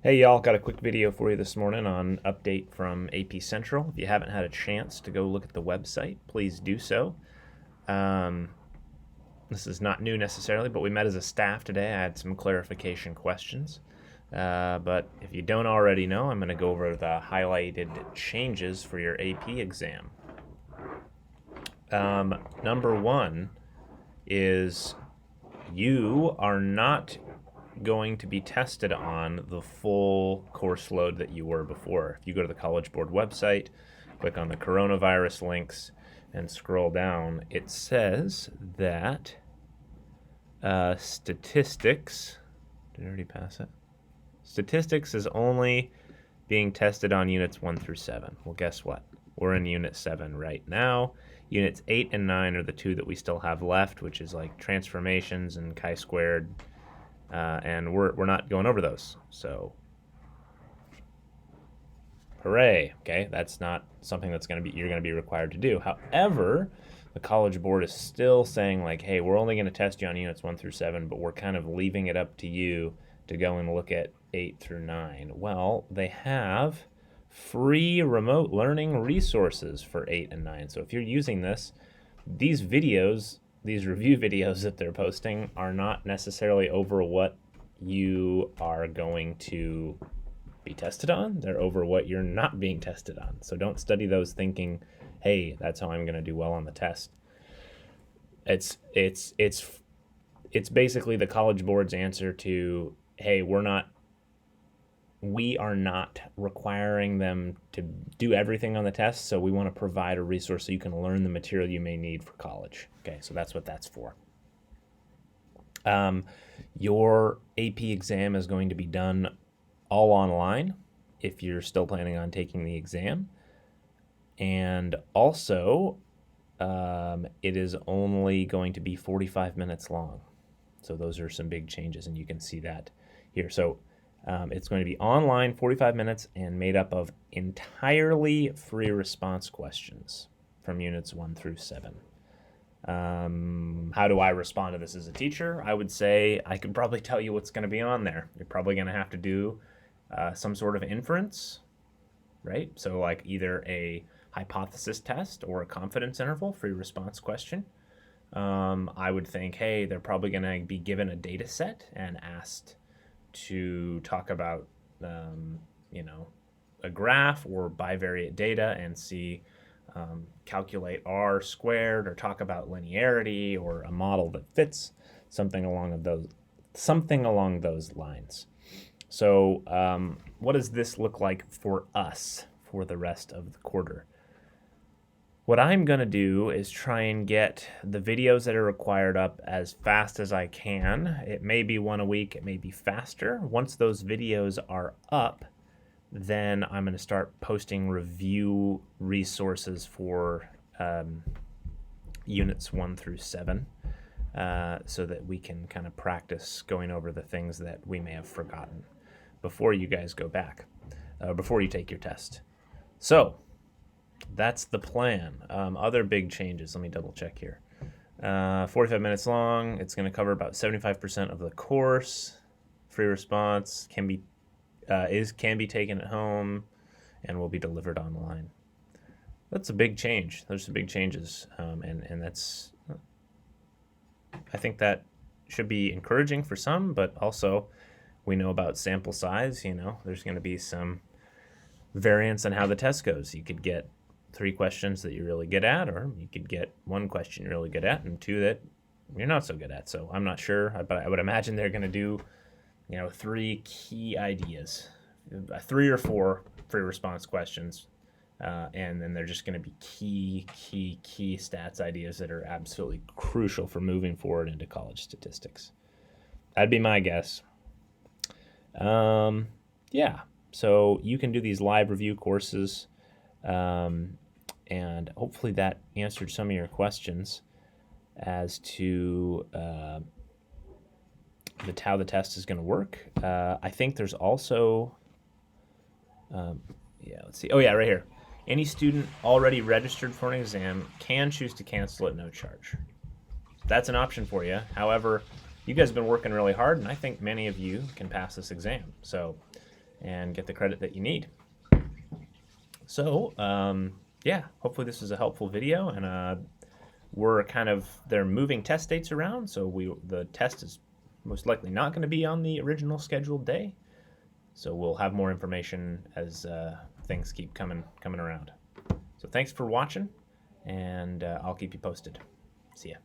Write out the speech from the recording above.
Hey y'all, got a quick video for you this morning on update from AP Central. If you haven't had a chance to go look at the website, please do so. Um, this is not new necessarily, but we met as a staff today. I had some clarification questions. But if you don't already know, I'm going to go over the highlighted changes for your AP exam. Number one is you are not going to be tested on the full course load that you were before. If you go to the College Board website, click on the coronavirus links, and scroll down, it says that statistics, did I already pass it? Statistics is only being tested on units 1 through 7. Well, guess what? We're in unit 7 right now. Units 8 and 9 are the two that we still have left, which is like transformations and chi-squared, and we're not going over those. So, hooray! Okay, that's not something that's you're going to be required to do. However, the College Board is still saying like, hey, we're only going to test you on units 1 through 7, but we're kind of leaving it up to you to go and look at 8 through 9. Well, they have free remote learning resources for 8 and 9. So if you're using this, these videos, these review videos that they're posting are not necessarily over what you are going to be tested on. They're over what you're not being tested on. So don't study those thinking, hey, that's how I'm going to do well on the test. It's basically the College Board's answer to, hey, we are not requiring them to do everything on the test, so we want to provide a resource so you can learn the material you may need for college. Okay, so that's what that's for. Your AP exam is going to be done all online if you're still planning on taking the exam. And also, it is only going to be 45 minutes long. So those are some big changes, and you can see that here. So it's going to be online, 45 minutes, and made up of entirely free response questions from units 1 through 7. How do I respond to this as a teacher? I would say I could probably tell you what's going to be on there. You're probably going to have to do some sort of inference, right? So like either a hypothesis test or a confidence interval free response question. I would think, hey, they're probably going to be given a data set and asked to talk about, a graph or bivariate data and see, calculate R squared or talk about linearity or a model that fits something along those lines. So what does this look like for us for the rest of the quarter? What I'm going to do is try and get the videos that are required up as fast as I can. It may be one a week, it may be faster. Once those videos are up, then I'm going to start posting review resources for units 1 through 7 so that we can kind of practice going over the things that we may have forgotten before you guys go back, before you take your test. So that's the plan. Other big changes, let me double check here. 45 minutes long. It's going to cover about 75% of the course. Free response can be taken at home and will be delivered online. That's a big change. There's some big changes, and that's, I think that should be encouraging for some, but also we know about sample size. There's going to be some variance on how the test goes. You could get 3 questions that you're really good at, or you could get 1 question you're really good at and 2 that you're not so good at. So I'm not sure, but I would imagine they're going to do, 3 key ideas, 3 or 4 free response questions, and then they're just going to be key stats ideas that are absolutely crucial for moving forward into college statistics. That'd be my guess. Yeah, so you can do these live review courses. And hopefully that answered some of your questions as to how the test is going to work. I think there's also, let's see. Oh yeah, right here. Any student already registered for an exam can choose to cancel at no charge. That's an option for you. However, you guys have been working really hard, and I think many of you can pass this exam. So and get the credit that you need. So, yeah, hopefully this was a helpful video, and they're moving test dates around, so the test is most likely not going to be on the original scheduled day. So we'll have more information as things keep coming around. So thanks for watching, and I'll keep you posted. See ya.